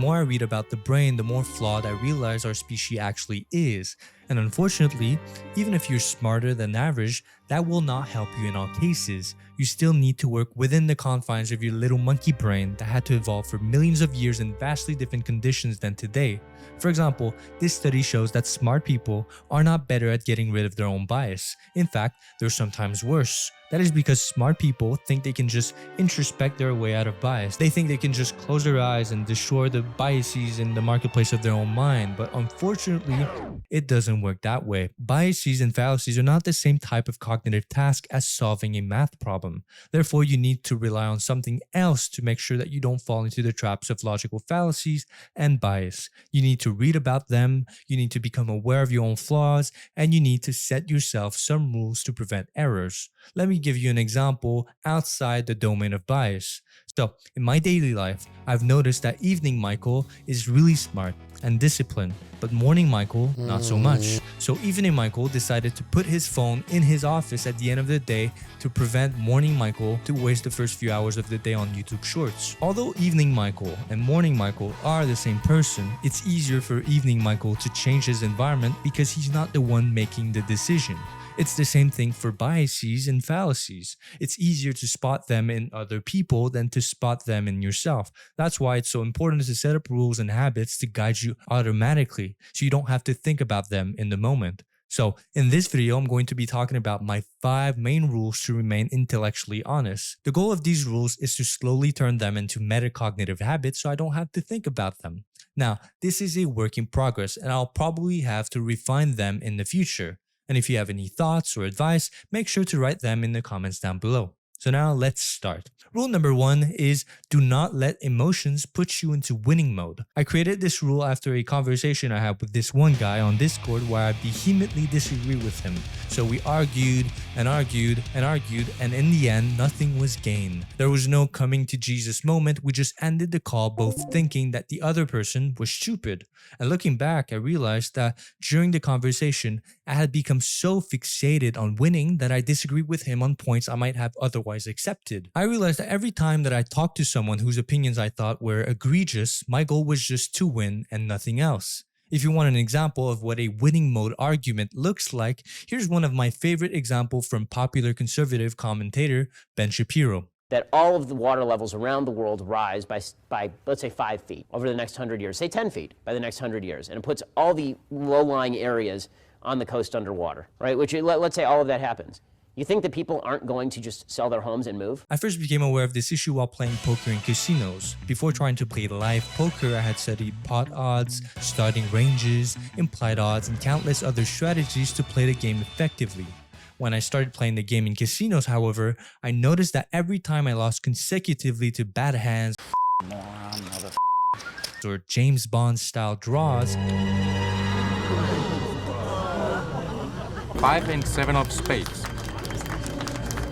The more I read about the brain, the more flawed I realize our species actually is. And unfortunately, even if you're smarter than average, that will not help you in all cases. You still need to work within the confines of your little monkey brain that had to evolve for millions of years in vastly different conditions than today. For example, this study shows that smart people are not better at getting rid of their own bias. In fact, they're sometimes worse. That is because smart people think they can just introspect their way out of bias. They think they can just close their eyes and destroy the biases in the marketplace of their own mind. But unfortunately, it doesn't work that way. Biases and fallacies are not the same type of cognitive task as solving a math problem. Therefore, you need to rely on something else to make sure that you don't fall into the traps of logical fallacies and bias. You need to read about them, you need to become aware of your own flaws, and you need to set yourself some rules to prevent errors. Let me give you an example outside the domain of bias. So, in my daily life, I've noticed that evening Michael is really smart and disciplined, but morning Michael, not so much. So, evening Michael decided to put his phone in his office at the end of the day to prevent morning Michael to waste the first few hours of the day on YouTube Shorts. Although evening Michael and morning Michael are the same person, it's easier for evening Michael to change his environment because he's not the one making the decision. It's the same thing for biases and fallacies. It's easier to spot them in other people than to spot them in yourself. That's why it's so important to set up rules and habits to guide you automatically, so you don't have to think about them in the moment. So, in this video, I'm going to be talking about my 5 main rules to remain intellectually honest. The goal of these rules is to slowly turn them into metacognitive habits so I don't have to think about them. Now, this is a work in progress, and I'll probably have to refine them in the future. And if you have any thoughts or advice, make sure to write them in the comments down below. So now let's start. Rule number 1 is do not let emotions put you into winning mode. I created this rule after a conversation I had with this one guy on Discord where I vehemently disagree with him. So we argued and argued and argued, and in the end, nothing was gained. There was no coming to Jesus moment. We just ended the call both thinking that the other person was stupid. And looking back, I realized that during the conversation, I had become so fixated on winning that I disagreed with him on points I might have otherwise accepted. I realized that every time that I talked to someone whose opinions I thought were egregious, my goal was just to win and nothing else. If you want an example of what a winning mode argument looks like, here's one of my favorite examples from popular conservative commentator Ben Shapiro. That all of the water levels around the world rise by let's say 5 feet over the next 100 years, say 10 feet by the next 100 years, and it puts all the low-lying areas on the coast underwater, right? Which, let's say all of that happens. You think that people aren't going to just sell their homes and move? I first became aware of this issue while playing poker in casinos. Before trying to play live poker, I had studied pot odds, starting ranges, implied odds, and countless other strategies to play the game effectively. When I started playing the game in casinos, however, I noticed that every time I lost consecutively to bad hands or James Bond style draws, 5 and 7 of spades.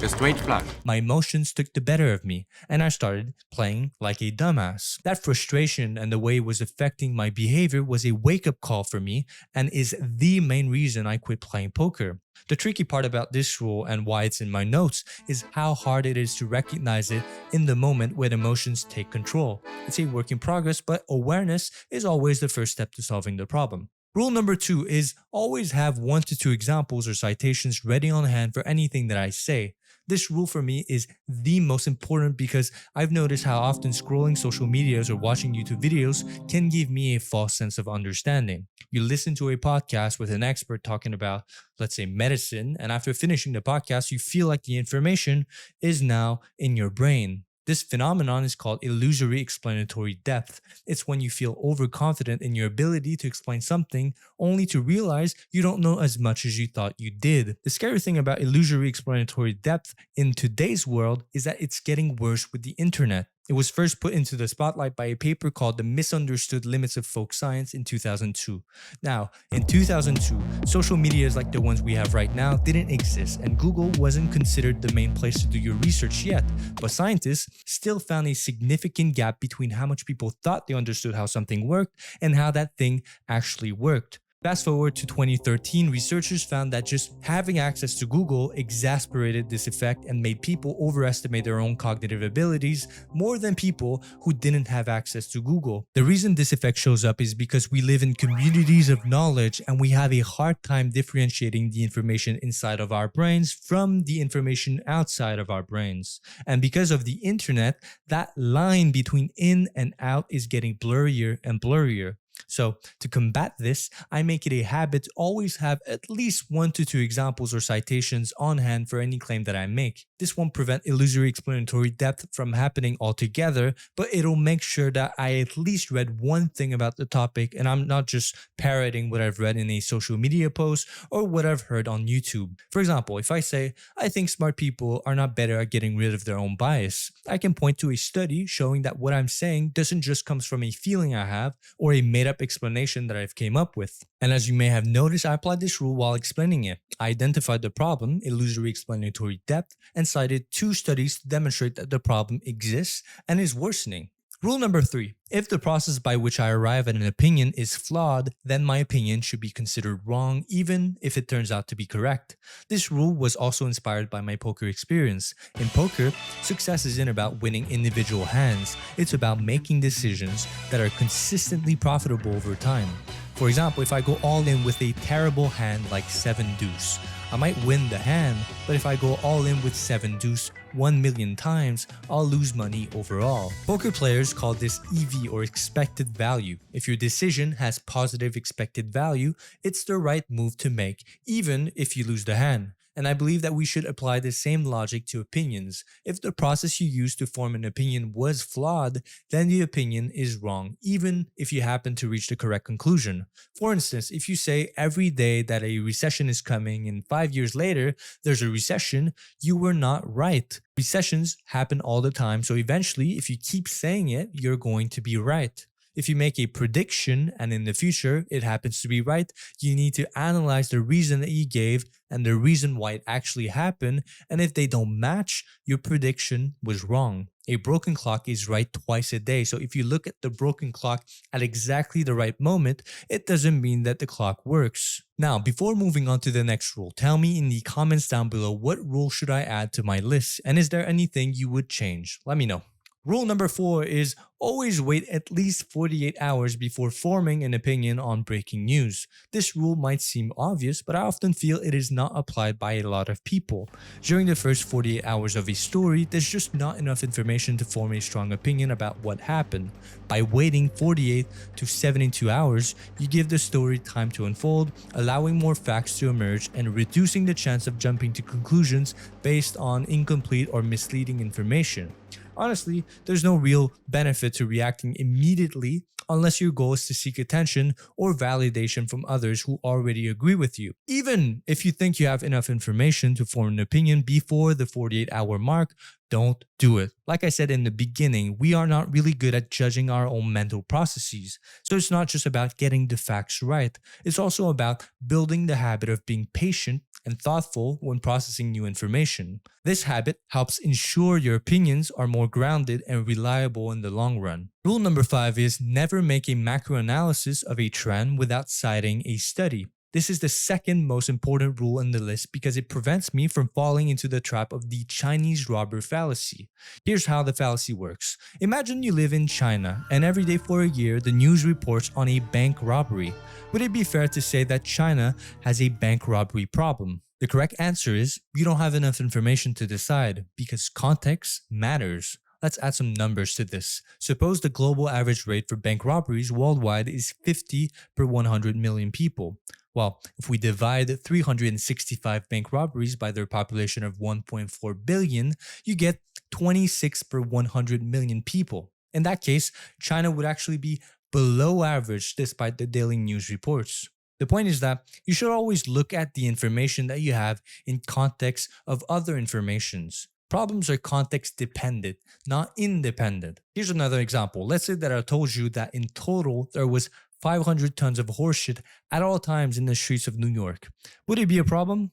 A straight flush. my emotions took the better of me, and I started playing like a dumbass. That frustration and the way it was affecting my behavior was a wake-up call for me and is the main reason I quit playing poker. The tricky part about this rule and why it's in my notes is how hard it is to recognize it in the moment when emotions take control. It's a work in progress, but awareness is always the first step to solving the problem. Rule number 2 is always have 1 to 2 examples or citations ready on hand for anything that I say. This rule for me is the most important because I've noticed how often scrolling social medias or watching YouTube videos can give me a false sense of understanding. You listen to a podcast with an expert talking about, let's say, medicine, and after finishing the podcast, you feel like the information is now in your brain. This phenomenon is called illusory explanatory depth. It's when you feel overconfident in your ability to explain something only to realize you don't know as much as you thought you did. The scary thing about illusory explanatory depth in today's world is that it's getting worse with the internet. It was first put into the spotlight by a paper called The Misunderstood Limits of Folk Science in 2002. Now, in 2002, social medias like the ones we have right now didn't exist, and Google wasn't considered the main place to do your research yet. But scientists still found a significant gap between how much people thought they understood how something worked and how that thing actually worked. Fast forward to 2013, researchers found that just having access to Google exacerbated this effect and made people overestimate their own cognitive abilities more than people who didn't have access to Google. The reason this effect shows up is because we live in communities of knowledge and we have a hard time differentiating the information inside of our brains from the information outside of our brains. And because of the internet, that line between in and out is getting blurrier and blurrier. So to combat this, I make it a habit to always have at least 1 to 2 examples or citations on hand for any claim that I make. This won't prevent illusory explanatory depth from happening altogether, but it'll make sure that I at least read one thing about the topic and I'm not just parroting what I've read in a social media post or what I've heard on YouTube. For example, if I say, I think smart people are not better at getting rid of their own bias, I can point to a study showing that what I'm saying doesn't just come from a feeling I have or a made up explanation that I've came up with. And as you may have noticed, I applied this rule while explaining it. I identified the problem, illusory explanatory depth, and cited 2 studies to demonstrate that the problem exists and is worsening. Rule number 3. If the process by which I arrive at an opinion is flawed, then my opinion should be considered wrong even if it turns out to be correct. This rule was also inspired by my poker experience. In poker, success isn't about winning individual hands, it's about making decisions that are consistently profitable over time. For example, if I go all in with a terrible hand like 7 deuce, I might win the hand, but if I go all in with 7 deuce 1 million times, I'll lose money overall. Poker players call this EV or expected value. If your decision has positive expected value, it's the right move to make, even if you lose the hand. And I believe that we should apply the same logic to opinions. If the process you used to form an opinion was flawed, then the opinion is wrong, even if you happen to reach the correct conclusion. For instance, if you say every day that a recession is coming and 5 years later there's a recession, you were not right. Recessions happen all the time, so eventually, if you keep saying it, you're going to be right. If you make a prediction and in the future it happens to be right, you need to analyze the reason that you gave and the reason why it actually happened, and if they don't match, your prediction was wrong. A broken clock is right twice a day, so if you look at the broken clock at exactly the right moment, it doesn't mean that the clock works. Now, before moving on to the next rule, tell me in the comments down below what rule should I add to my list, and is there anything you would change? Let me know. Rule number 4 is always wait at least 48 hours before forming an opinion on breaking news. This rule might seem obvious, but I often feel it is not applied by a lot of people. During the first 48 hours of a story, there's just not enough information to form a strong opinion about what happened. By waiting 48 to 72 hours, you give the story time to unfold, allowing more facts to emerge and reducing the chance of jumping to conclusions based on incomplete or misleading information. Honestly, there's no real benefit to reacting immediately unless your goal is to seek attention or validation from others who already agree with you. Even if you think you have enough information to form an opinion before the 48-hour mark, don't do it. Like I said in the beginning, we are not really good at judging our own mental processes. So it's not just about getting the facts right. It's also about building the habit of being patient and thoughtful when processing new information. This habit helps ensure your opinions are more grounded and reliable in the long run. Rule number 5 is never make a macro analysis of a trend without citing a study. This is the second most important rule in the list because it prevents me from falling into the trap of the Chinese robber fallacy. Here's how the fallacy works. Imagine you live in China and every day for a year the news reports on a bank robbery. Would it be fair to say that China has a bank robbery problem? The correct answer is you don't have enough information to decide because context matters. Let's add some numbers to this. Suppose the global average rate for bank robberies worldwide is 50 per 100 million people. Well, if we divide 365 bank robberies by their population of 1.4 billion, you get 26 per 100 million people. In that case, China would actually be below average despite the daily news reports. The point is that you should always look at the information that you have in context of other informations. Problems are context dependent, not independent. Here's another example. Let's say that I told you that in total there was 500 tons of horseshit at all times in the streets of New York. Would it be a problem?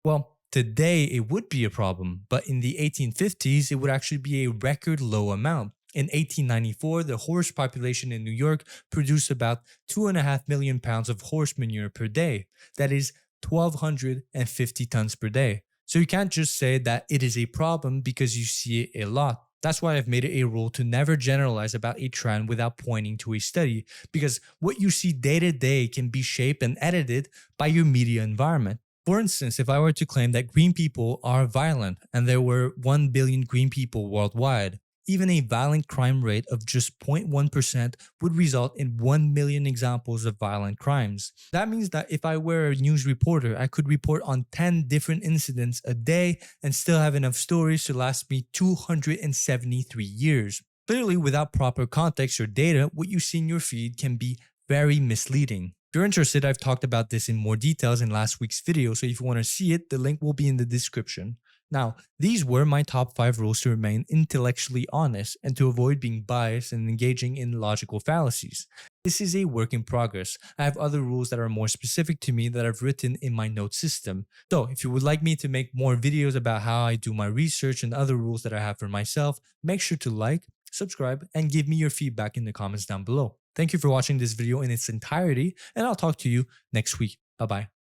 Well, today it would be a problem, but in the 1850s it would actually be a record low amount. In 1894, the horse population in New York produced about 2.5 million pounds of horse manure per day. That is 1,250 tons per day. So you can't just say that it is a problem because you see it a lot. That's why I've made it a rule to never generalize about a trend without pointing to a study, because what you see day to day can be shaped and edited by your media environment. For instance, if I were to claim that green people are violent and there were 1 billion green people worldwide, even a violent crime rate of just 0.1% would result in 1 million examples of violent crimes. That means that if I were a news reporter, I could report on 10 different incidents a day and still have enough stories to last me 273 years. Clearly, without proper context or data, what you see in your feed can be very misleading. If you're interested, I've talked about this in more details in last week's video, so if you want to see it, the link will be in the description. Now, these were my top 5 rules to remain intellectually honest and to avoid being biased and engaging in logical fallacies. This is a work in progress. I have other rules that are more specific to me that I've written in my note system. So, if you would like me to make more videos about how I do my research and other rules that I have for myself, make sure to like, subscribe, and give me your feedback in the comments down below. Thank you for watching this video in its entirety, and I'll talk to you next week. Bye-bye.